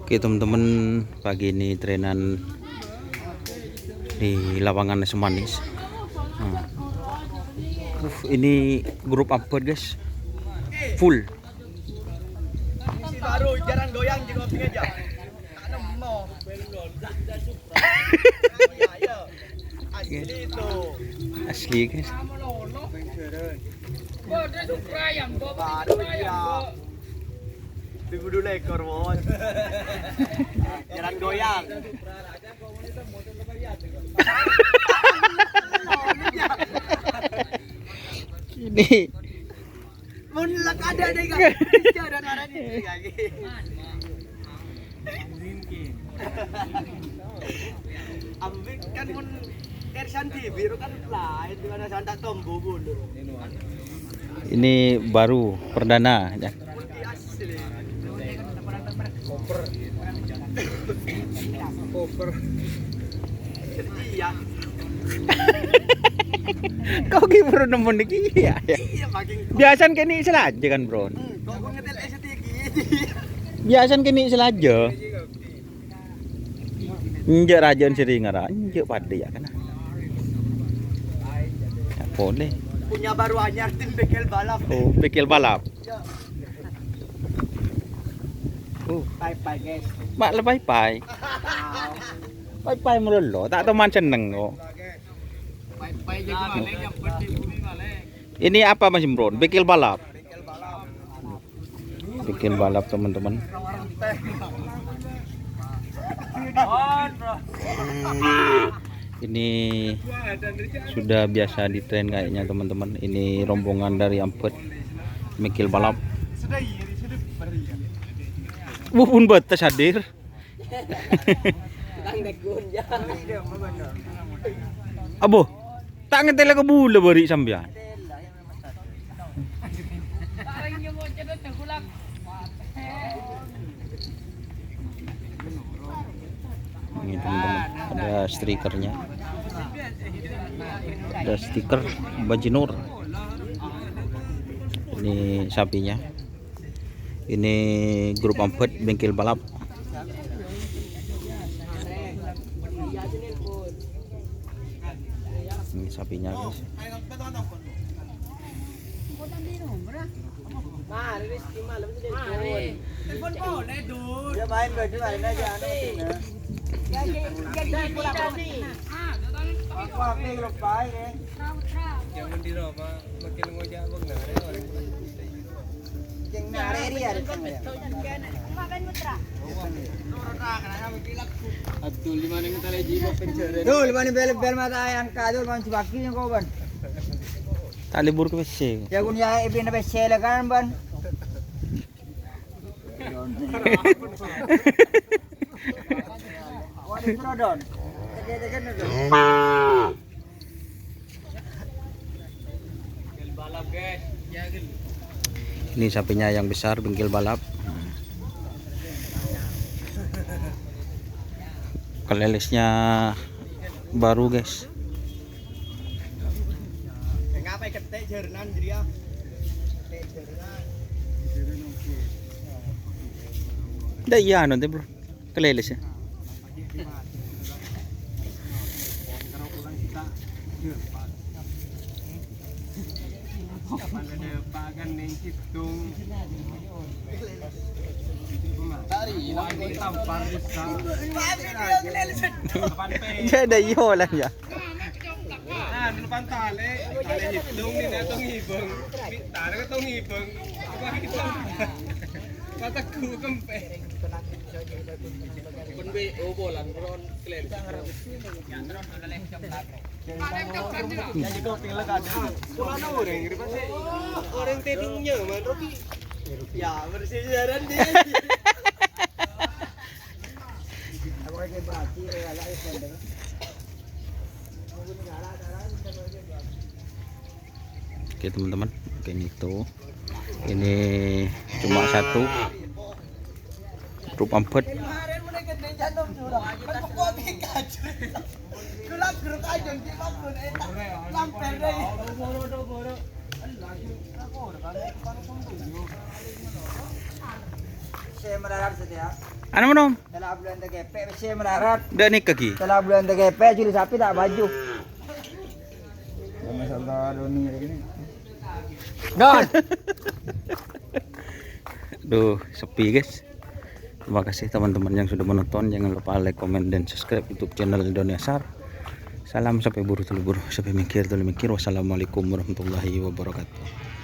Oke teman-teman, pagi ini trenan di lapangan Semanis. Ini grup upper guys, full. Baru jarang goyang di kopi aja. Asli itu. Asli guys. Baru ya. Tunggu dulu ekor bos. Jarang goyang. Ini Mun lak ada deh kan. Ada naranya ini lagi. Ambik kan mun Ersan TV itu kan lain di mana sandak tombo bulu. ini baru perdana ya. Mun di asli. Koper. Iya. Kau gimana nemu nih ya? Iya makin. Biasan kini selaja kan bro. Kok gua ngetel STG. Biasan kini selaja. Injek rajon sering ngara, injek pada ya kan. Ya, boleh. Punya baru anyar tim bekel balap. Oh, bekil balap. Ya. Bye guys. Mak lebay pai. Pai pai melolo, tak teman seneng kok. Bye jadi maleng yang penting bumi maleng. Ini apa Mas Imron? Bekil balap. Bekel balap. Bekil balap teman-teman. Ini sudah biasa di tren kayaknya teman-teman. Ini rombongan dari Ampet Bekil balap. Pun batas hadir. Abo, tak ngetel ke bula beri sambian. Ini teman-teman, ada stikernya. Ada stiker Bajinur. Ini sapinya. Ini grup Ampet bengkel balap. Ini sapinya guys. Dia main baju lain aja aneh. Aku api lepai deh. Jangan diroba, makin ngojak benar orang. Yang nare dia ada tengah. Atul di mana kita lagi penjara. Dul mana bel mata yang kadul man sebaki yang kau ban. Tak libur ke WC. Ya kun ya ibin apa sele kan ban. Waduh rodon. Tekan rodon. Balap guys, jangan. Ini sapinya yang besar bengkel balap. Kelelisnya baru guys. Ngapain ketek jernan jadi ya? Ketek jernan. Dah iya nanti bro. Kelelisnya. Kapan ada pagan yang hitung. Wajib tampar bisa. Jadi iyo lah ya. Ah, depan tali hitung ni natong hibang. Tali ka tong hibang. Apa kita? Kata ku kempe. Pun be bolan ron klen. Jadi kau pilih kadang. Mana orang ini pasti orang tedingnya man Rocky. Ya bersih jaran dia. Aku kayak berarti rela itu. Oke teman-teman, kayak gitu. Ini cuma satu grup Ampet. Saya mendarat saja. Ano mo nom? Dalam bulan TGP mesti melarat. Da ni kaki. Dalam bulan TGP curi sapi tak baju. Masalah Doni ini. Don. Duh, sepi guys. Terima kasih teman-teman yang sudah menonton. Jangan lupa like, comment, dan subscribe YouTube channel Doni Asar. Salam sampai buru telu buru, sampai mikir telu mikir. Wassalamualaikum warahmatullahi wabarakatuh.